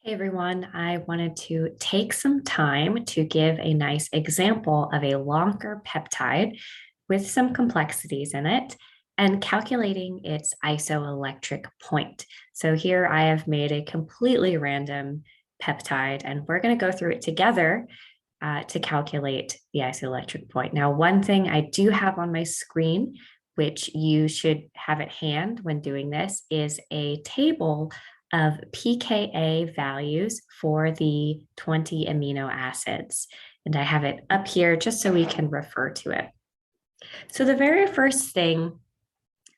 Hey everyone, I wanted to take some time to give a nice example of a longer peptide with some complexities in it and calculating its isoelectric point. So here I have made a completely random peptide and we're going to go through it together to calculate the isoelectric point. Now, one thing I do have on my screen, which you should have at hand when doing this, is a table of pKa values for the 20 amino acids. And I have it up here just so we can refer to it. So the very first thing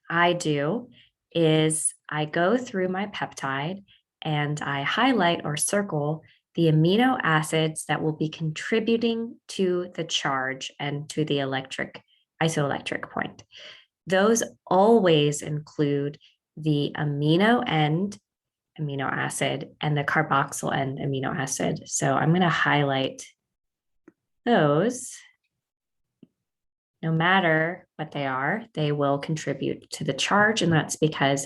I do is I go through my peptide and I highlight or circle the amino acids that will be contributing to the charge and to the isoelectric point. Those always include the amino end amino acid and the carboxyl end amino acid. So I'm going to highlight those. No matter what they will contribute to the charge, and that's because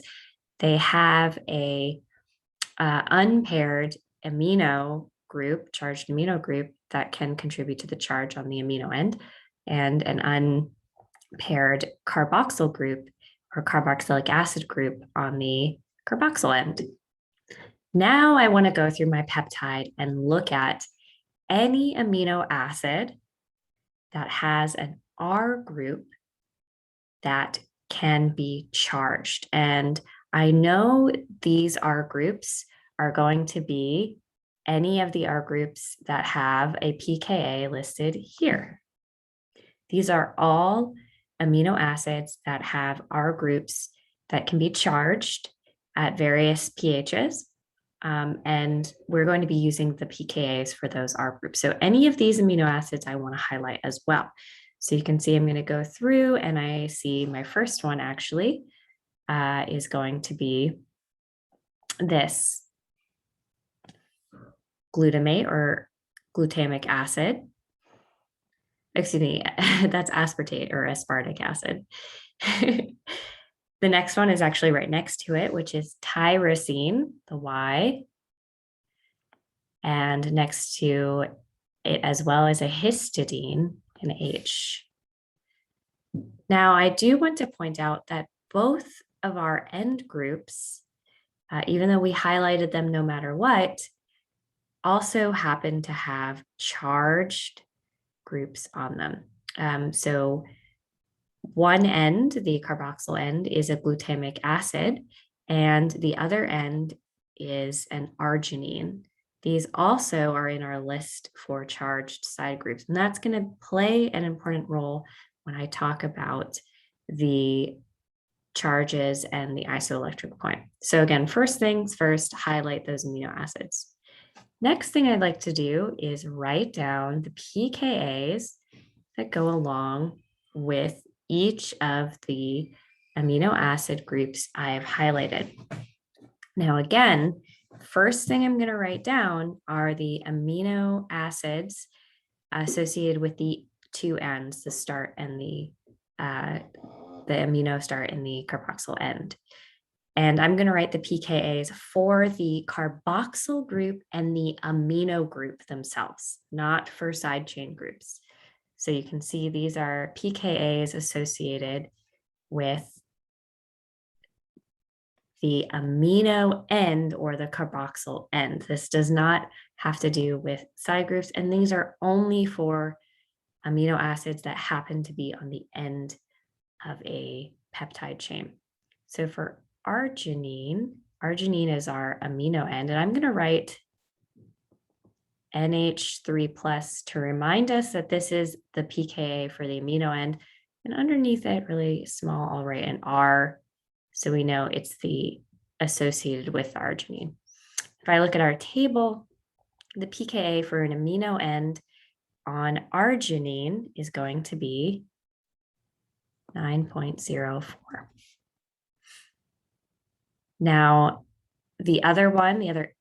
they have a unpaired amino group, charged amino group that can contribute to the charge on the amino end, and an unpaired carboxyl group or carboxylic acid group on the carboxyl end. Now I want to go through my peptide and look at any amino acid that has an R group that can be charged. And I know these R groups are going to be any of the R groups that have a pKa listed here. These are all amino acids that have R groups that can be charged at various pHs. And we're going to be using the pKa's for those R groups. So any of these amino acids I want to highlight as well. So you can see I'm going to go through and I see my first one actually is going to be this glutamate or glutamic acid. Excuse me, that's aspartate or aspartic acid. The next one is actually right next to it, which is tyrosine, the Y. And next to it as well as a histidine, an H. Now, I do want to point out that both of our end groups, even though we highlighted them no matter what, also happen to have charged groups on them. So one end, the carboxyl end, is a glutamic acid, and the other end is an arginine. These also are in our list for charged side groups, and that's going to play an important role when I talk about the charges and the isoelectric point. So again, first things first, highlight those amino acids. Next thing I'd like to do is write down the pKa's that go along with each of the amino acid groups I've highlighted. Now, again, first thing I'm going to write down are the amino acids associated with the two ends, the start and the amino start and the carboxyl end. And I'm going to write the pKa's for the carboxyl group and the amino group themselves, not for side chain groups. So you can see these are pKa's associated with the amino end or the carboxyl end. This does not have to do with side groups, and these are only for amino acids that happen to be on the end of a peptide chain. So for arginine is our amino end, and I'm going to write NH3 plus to remind us that this is the pKa for the amino end, and underneath it, really small, I'll write an R, so we know it's the associated with arginine. If I look at our table, the pKa for an amino end on arginine is going to be 9.04. Now, the other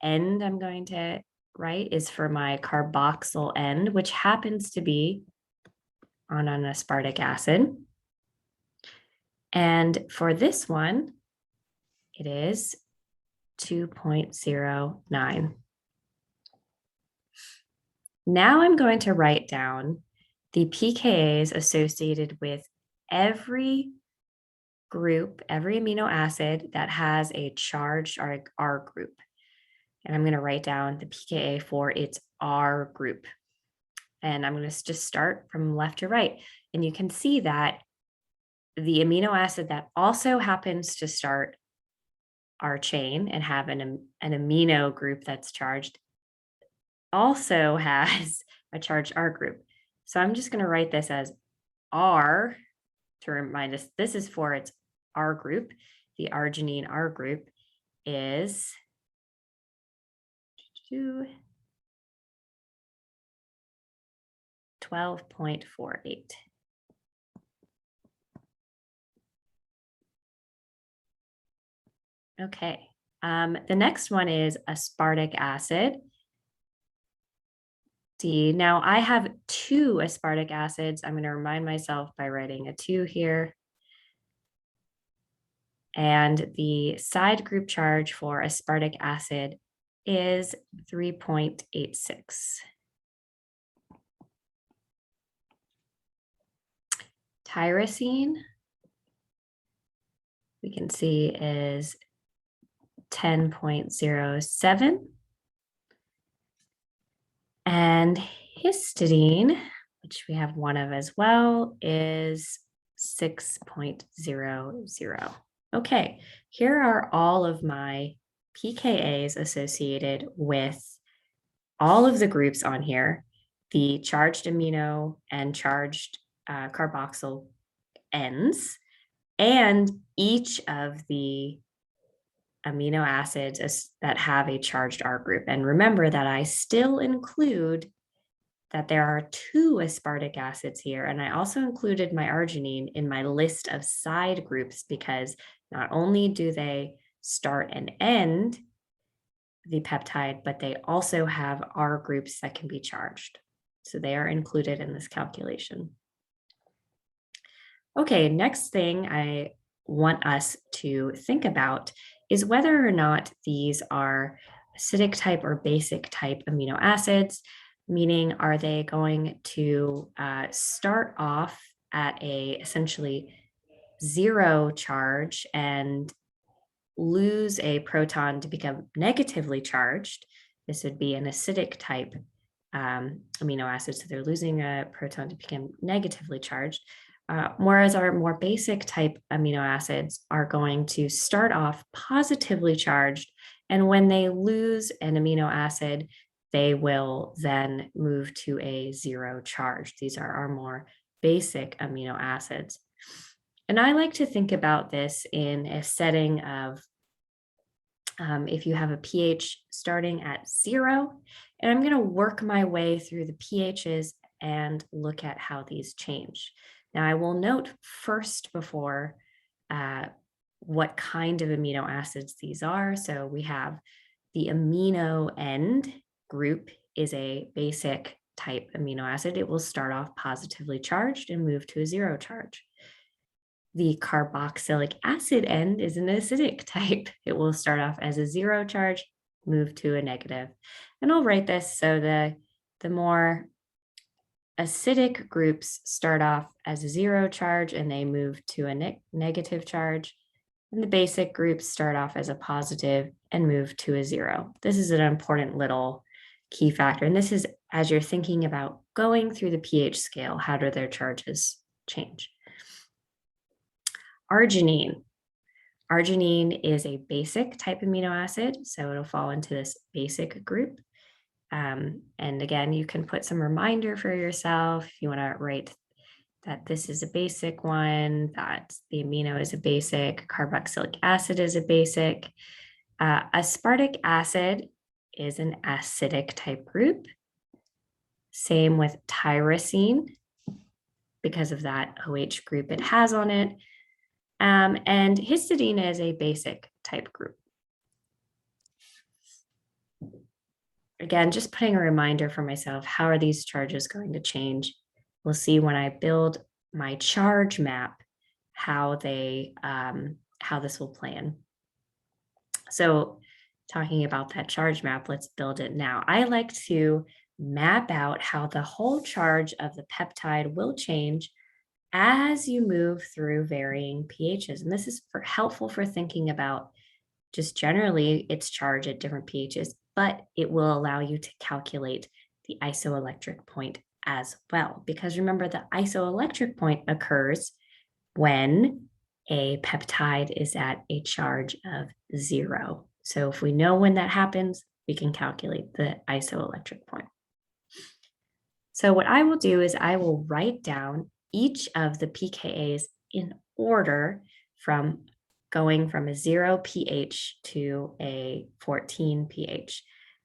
end I'm going to write is for my carboxyl end, which happens to be on an aspartic acid. And for this one, it is 2.09. Now I'm going to write down the pKa's associated with every group, every amino acid that has a charged R group. And I'm going to write down the pKa for its R group. And I'm going to just start from left to right. And you can see that the amino acid that also happens to start our chain and have an amino group that's charged also has a charged R group. So I'm just going to write this as R to remind us this is for its R group. The arginine R group is 12.48. Okay, the next one is aspartic acid. D. Now I have 2 aspartic acids. I'm going to remind myself by writing a 2 here. And the side group charge for aspartic acid is 3.86. Tyrosine, we can see is 10.07. And histidine, which we have 1 of as well, is 6.00. Okay, here are all of my pKa's associated with all of the groups on here, the charged amino and charged carboxyl ends, and each of the amino acids that have a charged R group. And remember that I still include that there are 2 aspartic acids here. And I also included my arginine in my list of side groups because not only do they start and end the peptide, but they also have R groups that can be charged. So they are included in this calculation. Okay, next thing I want us to think about is whether or not these are acidic type or basic type amino acids, meaning are they going to start off at a essentially 0 charge and lose a proton to become negatively charged. This would be an acidic type amino acid, so they're losing a proton to become negatively charged. Whereas our more basic type amino acids are going to start off positively charged, and when they lose an amino acid, they will then move to a 0 charge. These are our more basic amino acids. And I like to think about this in a setting of if you have a pH starting at 0, and I'm going to work my way through the pHs and look at how these change. Now, I will note first before what kind of amino acids these are. So we have the amino end group is a basic type amino acid. It will start off positively charged and move to a 0 charge. The carboxylic acid end is an acidic type. It will start off as a 0 charge, move to a negative. And I'll write this so the more acidic groups start off as a 0 charge and they move to a negative charge. And the basic groups start off as a positive and move to a 0. This is an important little key factor. And this is as you're thinking about going through the pH scale, how do their charges change? Arginine. Arginine is a basic type amino acid, so it'll fall into this basic group. And again, you can put some reminder for yourself if you want to write that this is a basic one, that the amino is a basic, carboxylic acid is a basic. Aspartic acid is an acidic type group. Same with tyrosine because of that OH group it has on it. And histidine is a basic type group. Again, just putting a reminder for myself, how are these charges going to change? We'll see when I build my charge map, how this will plan. So talking about that charge map, let's build it now. I like to map out how the whole charge of the peptide will change as you move through varying pHs. And this is helpful for thinking about just generally its charge at different pHs, but it will allow you to calculate the isoelectric point as well. Because remember, the isoelectric point occurs when a peptide is at a charge of 0. So if we know when that happens, we can calculate the isoelectric point. So what I will do is I will write down each of the pKa's in order from going from a 0 pH to a 14 pH.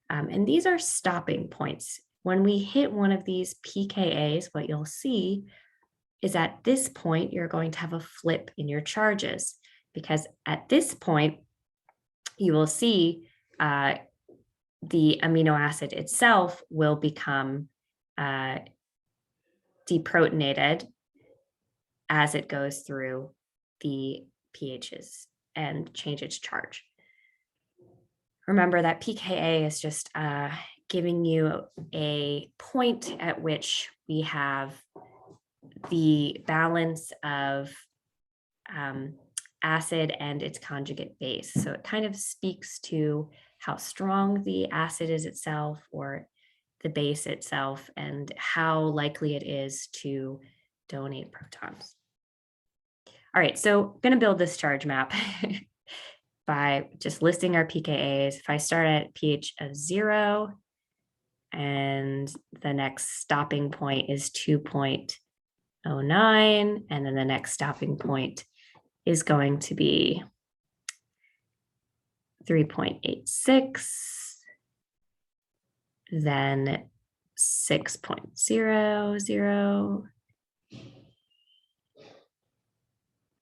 And these are stopping points. When we hit one of these pKa's, what you'll see is at this point, you're going to have a flip in your charges, because at this point, you will see the amino acid itself will become deprotonated as it goes through the pHs and change its charge. Remember that pKa is just giving you a point at which we have the balance of acid and its conjugate base. So it kind of speaks to how strong the acid is itself, or the base itself, and how likely it is to donate protons. All right, so I'm going to build this charge map by just listing our pKa's. If I start at pH of 0, and the next stopping point is 2.09, and then the next stopping point is going to be 3.86, then 6.00,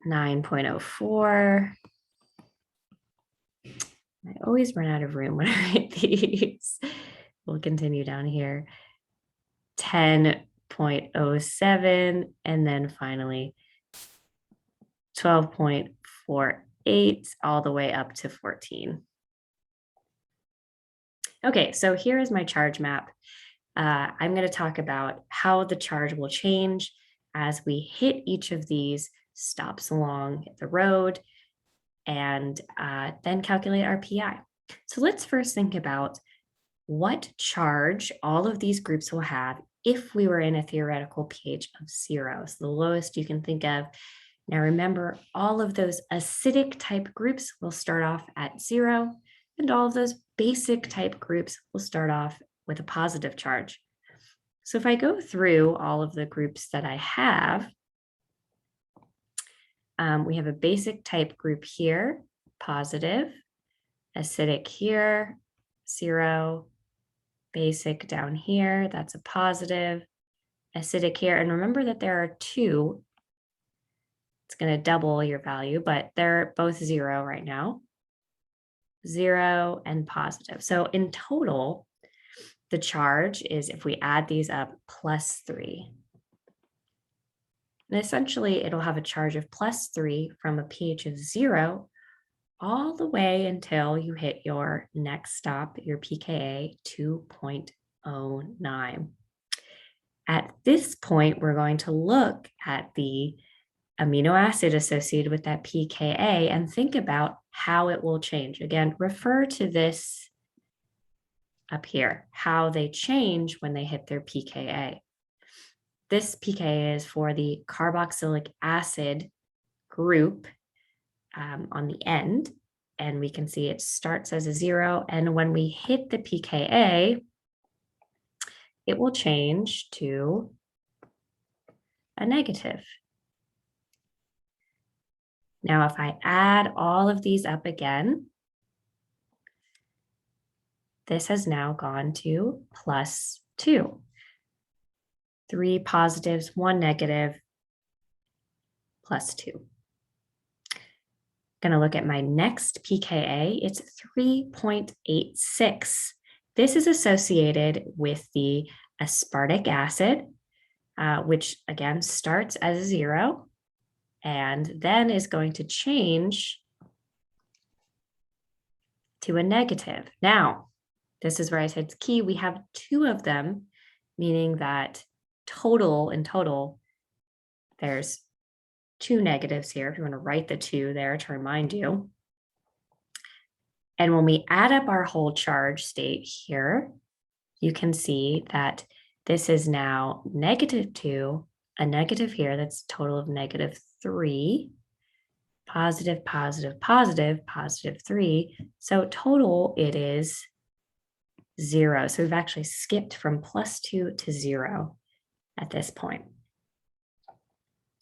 9.04. I always run out of room when I write these. We'll continue down here. 10.07, and then finally 12.48, all the way up to 14. Okay, so here is my charge map. I'm going to talk about how the charge will change as we hit each of these stops along the road, and then calculate our PI. So let's first think about what charge all of these groups will have if we were in a theoretical pH of 0. So the lowest you can think of. Now remember, all of those acidic type groups will start off at 0, and all of those basic type groups will start off with a positive charge. So if I go through all of the groups that I have, we have a basic type group here, positive, acidic here, 0, basic down here, that's a positive, acidic here. And remember that there are 2. It's going to double your value, but they're both 0 right now. 0 and positive. So in total, the charge is, if we add these up, +3. And essentially, it'll have a charge of +3 from a pH of 0 all the way until you hit your next stop, your pKa 2.09. At this point, we're going to look at the amino acid associated with that pKa and think about how it will change. Again, refer to this up here, how they change when they hit their pKa. This pKa is for the carboxylic acid group on the end, and we can see it starts as a 0, and when we hit the pKa, it will change to a negative. Now, if I add all of these up again, this has now gone to +2. 3 positives, 1 negative, +2. Going to look at my next pKa. It's 3.86. This is associated with the aspartic acid, which again starts as a 0 and then is going to change to a negative. Now, this is where I said it's key. We have 2 of them, meaning that in total, there's 2 negatives here. If you want to write the 2 there to remind you. And when we add up our whole charge state here, you can see that this is now -2, a negative here, that's a total of -3, positive, positive, positive, +3. So total it is 0. So we've actually skipped from +2 to 0 at this point.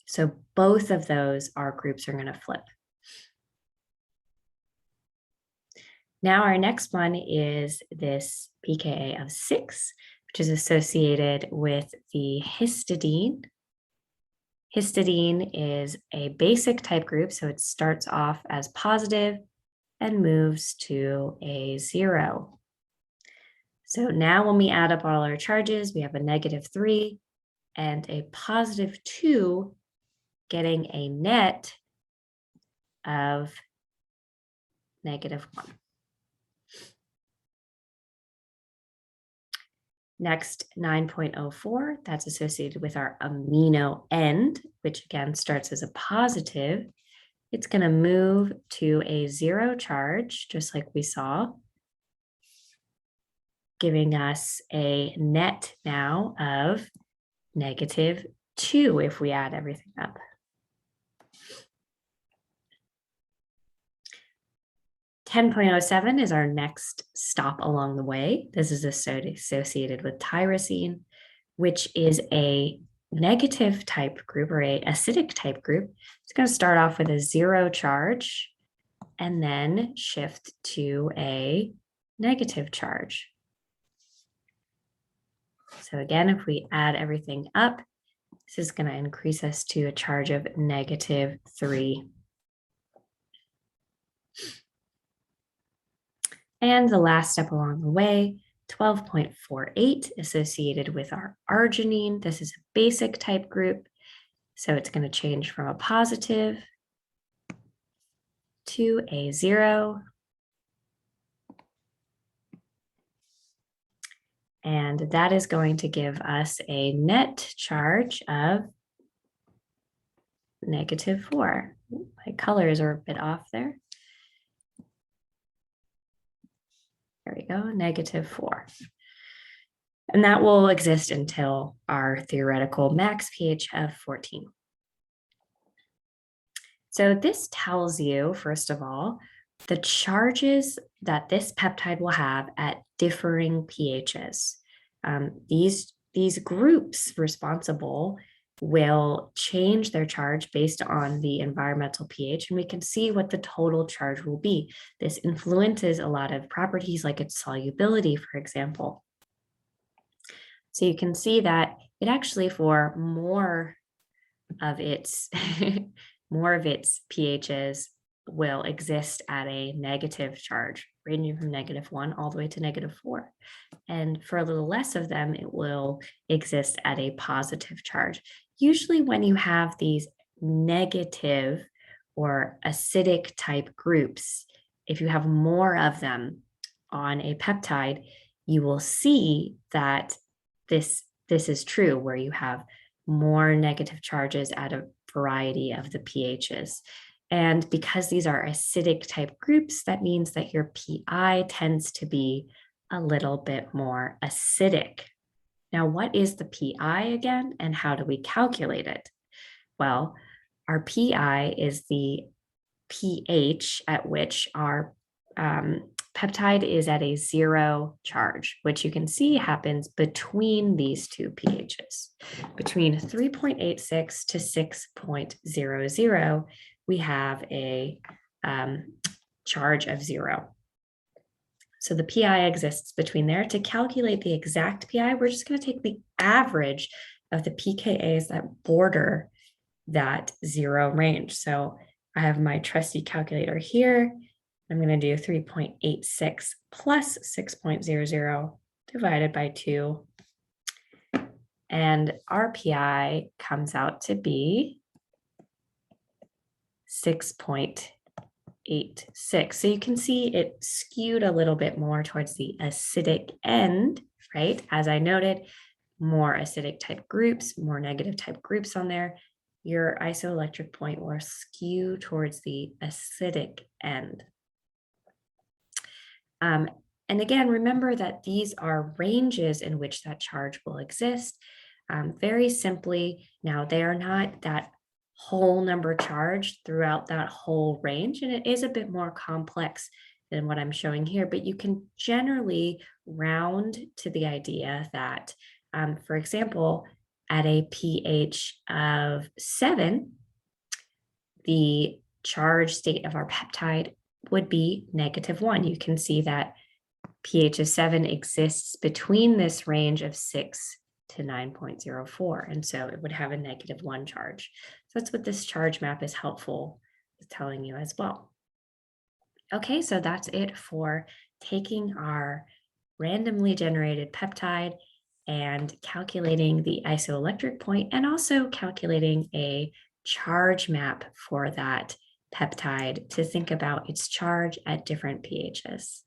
So both of those, our groups are going to flip. Now our next one is this pKa of 6, which is associated with the histidine. Histidine is a basic type group, so it starts off as positive and moves to a 0. So now when we add up all our charges, we have a -3 and a +2, getting a net of -1. Next, 9.04, that's associated with our amino end, which again starts as a positive. It's going to move to a 0 charge, just like we saw, giving us a net now of -2 if we add everything up. (10.07) is our next stop along the way. This is associated with tyrosine, which is a negative type group or a acidic type group. It's going to start off with a 0 charge and then shift to a negative charge. So again, if we add everything up, this is going to increase us to a charge of -3. And the last step along the way, 12.48, associated with our arginine. This is a basic type group, so it's going to change from a positive to a 0. And that is going to give us a net charge of -4. My colors are a bit off there. There we go, -4. And that will exist until our theoretical max pH of 14. So this tells you, first of all, the charges that this peptide will have at differing pHs. These groups responsible will change their charge based on the environmental pH, and we can see what the total charge will be. This influences a lot of properties like its solubility, for example. So you can see that it actually, for more of its pHs, will exist at a negative charge, ranging from -1 all the way to -4. And for a little less of them, it will exist at a positive charge. Usually when you have these negative or acidic type groups, if you have more of them on a peptide, you will see that this is true, where you have more negative charges at a variety of the pHs. And because these are acidic type groups, that means that your pI tends to be a little bit more acidic. Now, what is the pI again, and how do we calculate it? Well, our pI is the pH at which our peptide is at a 0 charge, which you can see happens between these two pHs. Between 3.86 to 6.00, we have a charge of 0. So the pI exists between there. To calculate the exact pI, we're just going to take the average of the pKa's that border that 0 range. So I have my trusty calculator here. I'm going to do 3.86 plus 6.00 divided by 2. And our pI comes out to be 6.00. 6. So you can see it skewed a little bit more towards the acidic end, right? As I noted, more acidic type groups, more negative type groups on there. Your isoelectric point will skew towards the acidic end. And again, remember that these are ranges in which that charge will exist. Very simply, now they are not that whole number charge throughout that whole range, and it is a bit more complex than what I'm showing here, but you can generally round to the idea that, for example, at a pH of 7, the charge state of our peptide would be -1. You can see that pH of 7 exists between this range of 6 to 9.04. And so it would have a -1 charge. So that's what this charge map is helpful with telling you as well. Okay, so that's it for taking our randomly generated peptide and calculating the isoelectric point and also calculating a charge map for that peptide to think about its charge at different pHs.